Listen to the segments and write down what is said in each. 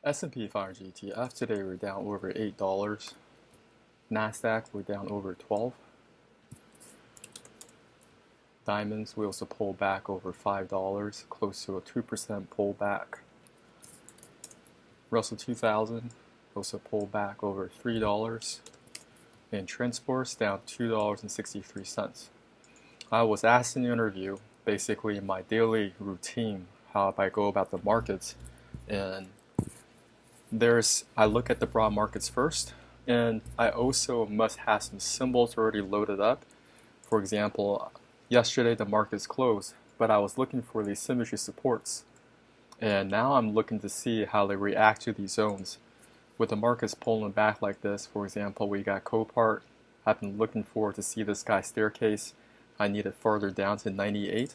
S&P 500 ETF today we're down over $8. Nasdaq we're down over 12. Diamonds we also pull back over $5, close to a 2% pullback. Russell 2000 also pulled back over $3. And transports down $2.63. I was asked in the interview basically my daily routine, how I go about the markets, and I look at the broad markets first, and I also must have some symbols already loaded up. For example, yesterday the markets closed, but I was looking for these symmetry supports, and now I'm looking to see how they react to these zones. With the markets pulling back like this, for example, we got Copart. I've been looking forward to see this guy's staircase. I need it further down to 98.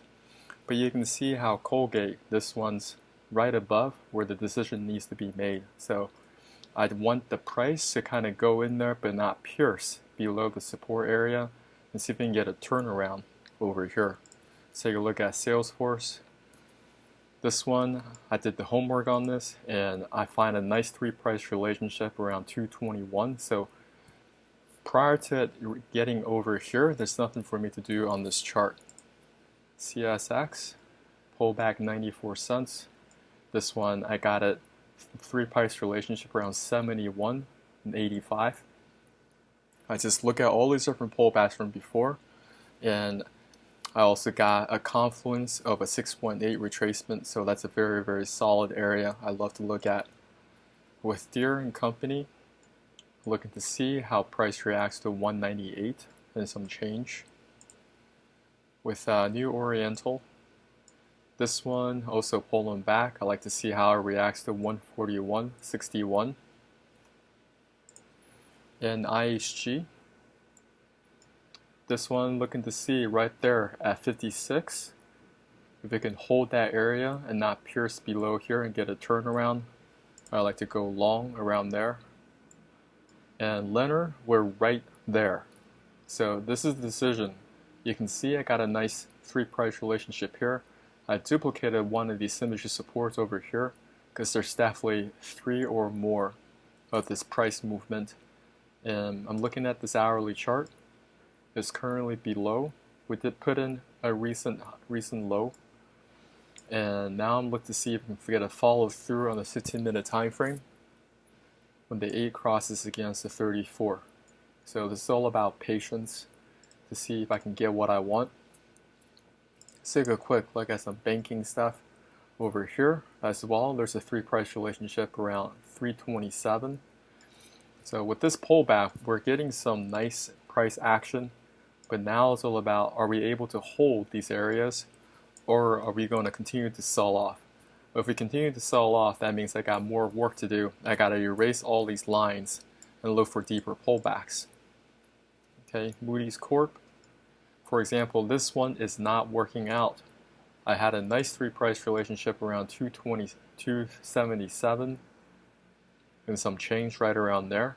But you can see how Colgate, this one's right above where the decision needs to be made. So I'd want the price to kind of go in there but not pierce below the support area and see if we can get a turnaround over here. Let's take a look at Salesforce. This one, I did the homework on this and I find a nice three price relationship around 221. So prior to it getting over here, there's nothing for me to do on this chart. CSX, pull back 94 cents. This one, I got it three price relationship around 71 and 85. I just look at all these different pullbacks from before, and I also got a confluence of a 6.8 retracement, so that's a very, very solid area I love to look at. With Deere and Company, looking to see how price reacts to 198 and some change. With New Oriental, this one also pulling back. I like to see how it reacts to 141.61. And IHG, this one looking to see right there at 56. If it can hold that area and not pierce below here and get a turnaround, I like to go long around there. And Leonard, we're right there. So this is the decision. You can see I got a nice three price relationship here. I duplicated one of these symmetry supports over here because there's definitely three or more of this price movement. And I'm looking at this hourly chart. It's currently below. We did put in a recent low. And now I'm looking to see if we can get a follow through on the 15-minute time frame when the 8 crosses against the 34. So this is all about patience to see if I can get what I want. Let's take a quick look at some banking stuff over here as well. There's a three price relationship around 327. So with this pullback, we're getting some nice price action, but now it's all about, are we able to hold these areas or are we going to continue to sell off? If we continue to sell off, that means I got more work to do. I got to erase all these lines and look for deeper pullbacks. Okay, Moody's Corp. For example, this one is not working out. I had a nice three price relationship around 220, 277 and some change right around there.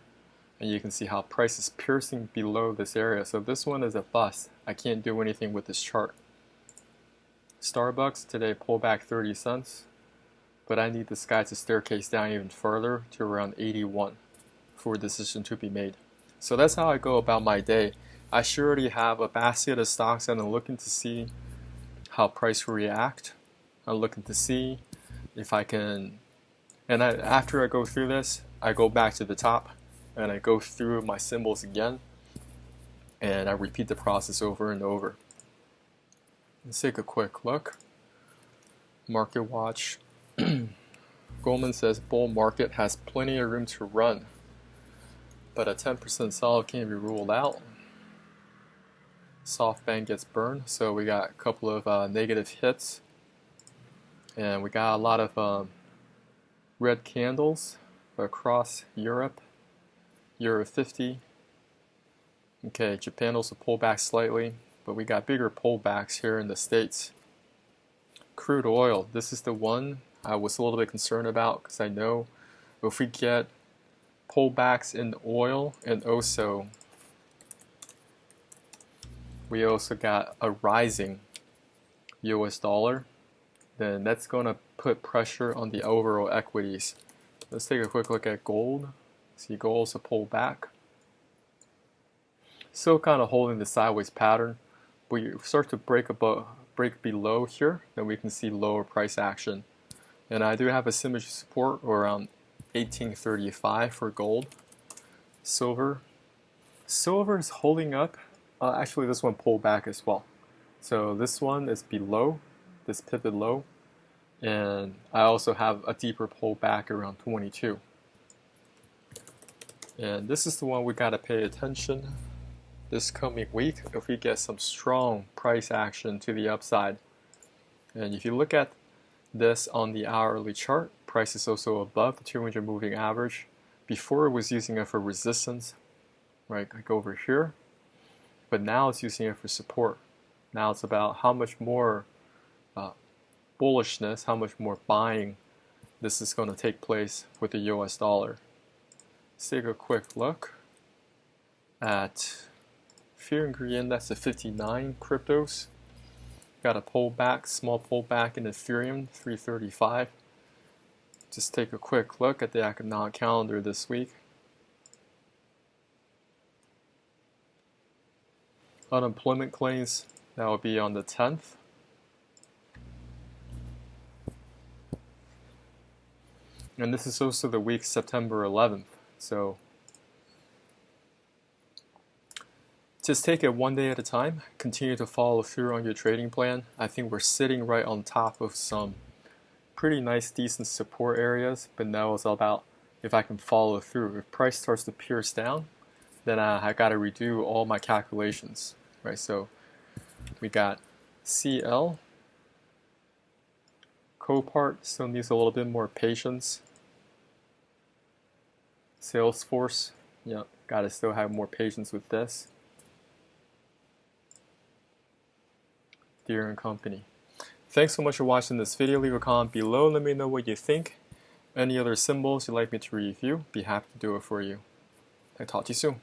And you can see how price is piercing below this area. So this one is a bust. I can't do anything with this chart. Starbucks today pulled back 30 cents. But I need this guy to staircase down even further to around 81 for a decision to be made. So that's how I go about my day. I sure already have a basket of stocks and I'm looking to see how price will react. I'm looking to see if I can, and after I go through this, I go back to the top and I go through my symbols again and I repeat the process over and over. Let's take a quick look. Market Watch. Goldman says bull market has plenty of room to run, but a 10% sell can't be ruled out. SoftBank gets burned, so we got a couple of negative hits, and we got a lot of red candles across Europe. Euro 50. Okay, Japan also pulled back slightly, but we got bigger pullbacks here in the States. Crude oil, this is the one I was a little bit concerned about because I know if we get pullbacks in oil and also we also got a rising US dollar, then that's going to put pressure on the overall equities. Let's take a quick look at gold. See gold also pull back. Still kind of holding the sideways pattern. But you start to break below here, then we can see lower price action. And I do have a symmetry support around 1835 for gold. Silver. Silver is holding up. Actually, this one pulled back as well. So this one is below this pivot low. And I also have a deeper pullback around 22. And this is the one we got to pay attention this coming week if we get some strong price action to the upside. And if you look at this on the hourly chart, price is also above the 200 moving average. Before it was using it for resistance, right, like over here, but now it's using it for support. Now it's about how much more bullishness, how much more buying this is going to take place with the US dollar. Let's take a quick look at fear and greed index of 59 cryptos. Got a pullback, small pullback in Ethereum, 335. Just take a quick look at the economic calendar this week. Unemployment claims, that will be on the 10th. And this is also the week September 11th. So just take it one day at a time. Continue to follow through on your trading plan. I think we're sitting right on top of some pretty nice, decent support areas. But now it's all about if I can follow through. If price starts to pierce down, then I got to redo all my calculations. Right? So we got CL. Copart still needs a little bit more patience. Salesforce, yeah, gotta still have more patience with this. Deere & Company. Thanks so much for watching this video. Leave a comment below. Let me know what you think. Any other symbols you'd like me to review, be happy to do it for you. I'll talk to you soon.